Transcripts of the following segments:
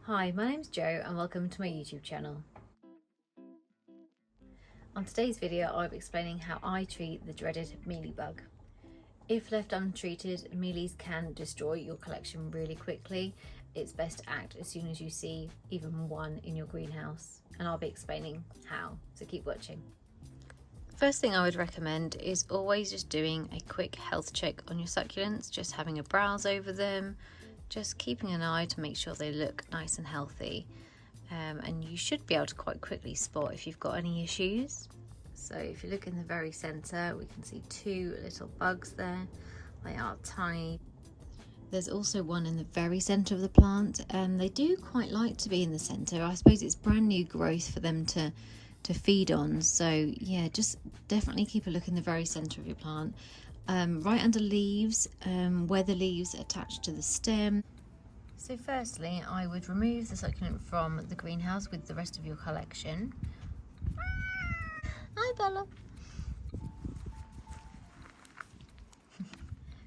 Hi, my name's Jo and welcome to my YouTube channel. On today's video I'll be explaining how I treat the dreaded mealy bug. If left untreated, mealies can destroy your collection really quickly. It's best to act as soon as you see even one in your greenhouse, and I'll be explaining how, so keep watching. First thing I would recommend is always just doing a quick health check on your succulents, just having a browse over them, just keeping an eye to make sure they look nice and healthy. And you should be able to quite quickly spot if you've got any issues. So if you look in the very center, we can see two little bugs there. They are tiny. There's also one in the very center of the plant, and they do quite like to be in the center. I suppose it's brand new growth for them to feed on, so yeah, just definitely keep a look in the very center of your plant, right under leaves, where the leaves attach to the stem. So firstly, I would remove the succulent from the greenhouse with the rest of your collection. Hi Bella.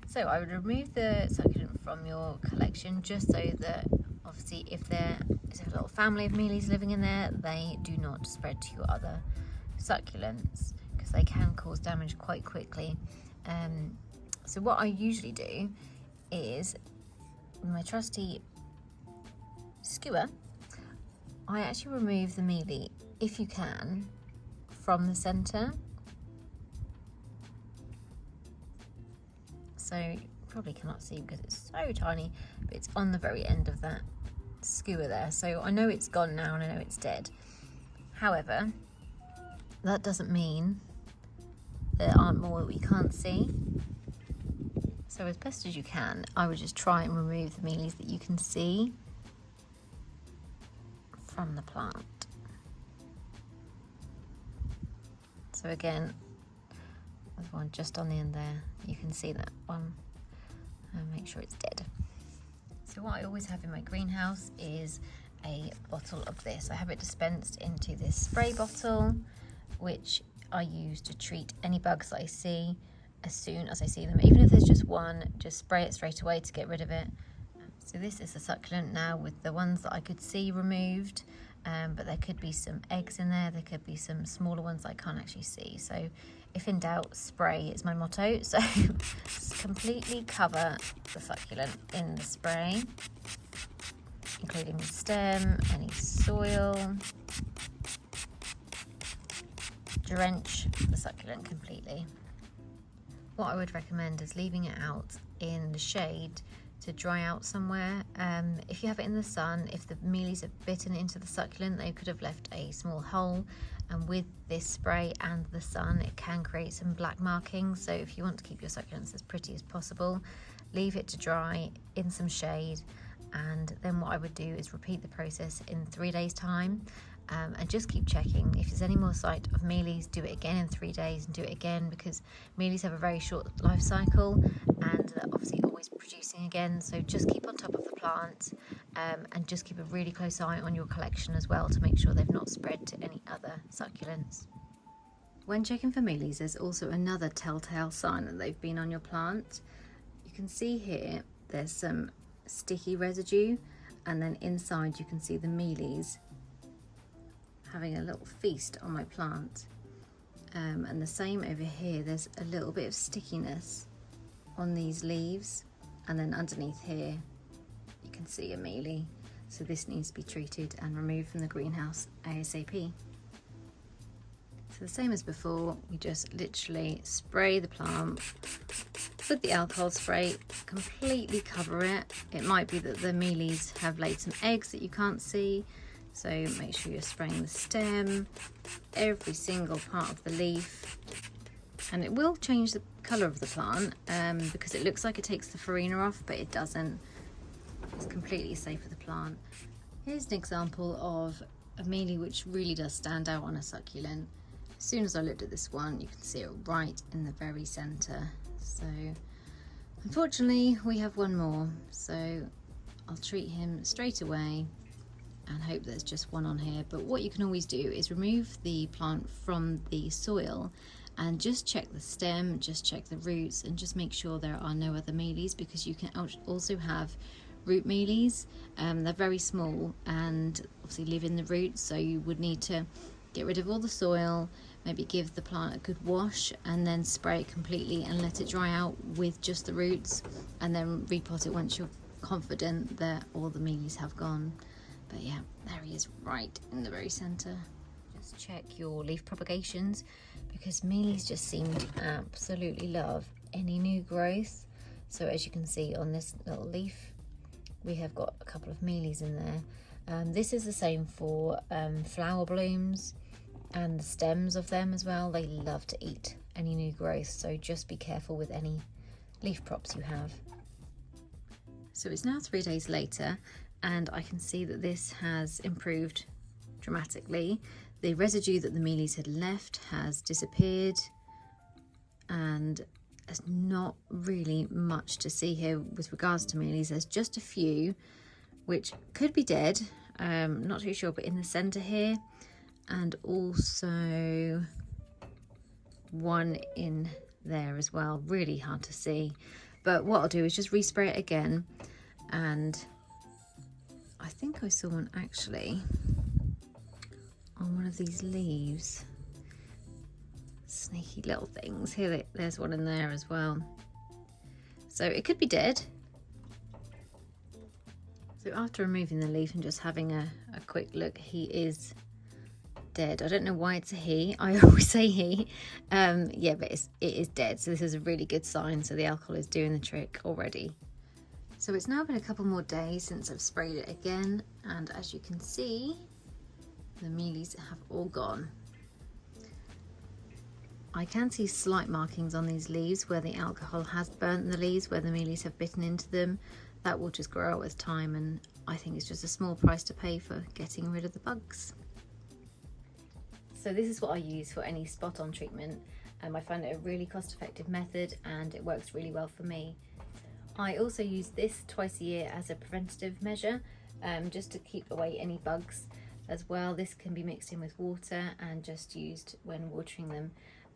So I would remove the succulent from your collection just so that obviously if there is a little family of mealies living in there, they do not spread to your other succulents, because they can cause damage quite quickly. So what I usually do is, with my trusty skewer, I actually remove the mealy, if you can, from the centre. So you probably cannot see because it's so tiny, but it's on the very end of that skewer there. So I know it's gone now and I know it's dead. However, that doesn't mean there aren't more that we can't see. So as best as you can, I would just try and remove the mealies that you can see from the plant. So again, there's one just on the end there. You can see that one, and make sure it's dead. So what I always have in my greenhouse is a bottle of this. I have it dispensed into this spray bottle, which I use to treat any bugs that I see as soon as I see them. Even if there's just one, just spray it straight away to get rid of it. So this is the succulent now with the ones that I could see removed, but there could be some eggs in there, there could be some smaller ones I can't actually see. So if in doubt, spray is my motto. So completely cover the succulent in the spray, including the stem, any soil. Drench the succulent completely. What I would recommend is leaving it out in the shade to dry out somewhere. If you have it in the sun, if the mealies have bitten into the succulent, they could have left a small hole, and with this spray and the sun it can create some black markings. So if you want to keep your succulents as pretty as possible, leave it to dry in some shade, and then what I would do is repeat the process in 3 days time. And just keep checking. If there's any more sight of mealies, do it again in 3 days and do it again, because mealies have a very short life cycle and they're obviously always producing again. So just keep on top of the plant, and just keep a really close eye on your collection as well to make sure they've not spread to any other succulents. When checking for mealies, there's also another telltale sign that they've been on your plant. You can see here there's some sticky residue, and then inside you can see the mealies having a little feast on my plant, and the same over here. There's a little bit of stickiness on these leaves, and then underneath here you can see a mealy. So this needs to be treated and removed from the greenhouse ASAP. So the same as before, we just literally spray the plant with the alcohol spray, completely cover it. It might be that the mealies have laid some eggs that you can't see, so make sure you're spraying the stem, every single part of the leaf, and it will change the colour of the plant, because it looks like it takes the farina off, but it doesn't. It's completely safe for the plant. Here's an example of a mealy which really does stand out on a succulent. As soon as I looked at this one, you can see it right in the very centre. So unfortunately we have one more, so I'll treat him straight away and hope there's just one on here. But what you can always do is remove the plant from the soil and just check the stem, just check the roots, and just make sure there are no other mealies, because you can also have root mealies. They're very small and obviously live in the roots, so you would need to get rid of all the soil, maybe give the plant a good wash, and then spray it completely and let it dry out with just the roots, and then repot it once you're confident that all the mealies have gone. But yeah, there he is right in the very centre. Just check your leaf propagations, because mealies just seem to absolutely love any new growth. So as you can see on this little leaf, we have got a couple of mealies in there. This is the same for flower blooms and the stems of them as well. They love to eat any new growth, so just be careful with any leaf props you have. So it's now 3 days later, and I can see that this has improved dramatically. The residue that the mealies had left has disappeared, and there's not really much to see here with regards to mealies. There's just a few which could be dead, not too sure, but in the centre here, and also one in there as well. Really hard to see, but what I'll do is just respray it again. And I think I saw one actually on one of these leaves. Sneaky little things. Here, there's one in there as well. So it could be dead. So after removing the leaf and just having a quick look, he is dead. I don't know why it's a he. I always say he. Yeah, but it is dead. So this is a really good sign. So the alcohol is doing the trick already. So it's now been a couple more days since I've sprayed it again, and as you can see, the mealies have all gone. I can see slight markings on these leaves where the alcohol has burnt the leaves, where the mealies have bitten into them. That will just grow out with time, and I think it's just a small price to pay for getting rid of the bugs. So this is what I use for any spot-on treatment. I find it a really cost-effective method, and it works really well for me. I also use this twice a year as a preventative measure, just to keep away any bugs as well. This can be mixed in with water and just used when watering them.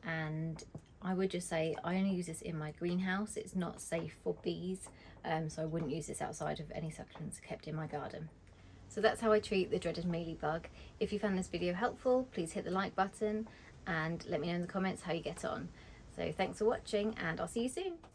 And I would just say I only use this in my greenhouse. It's not safe for bees, so I wouldn't use this outside of any succulents kept in my garden. So that's how I treat the dreaded mealy bug. If you found this video helpful, please hit the like button and let me know in the comments how you get on. So thanks for watching, and I'll see you soon.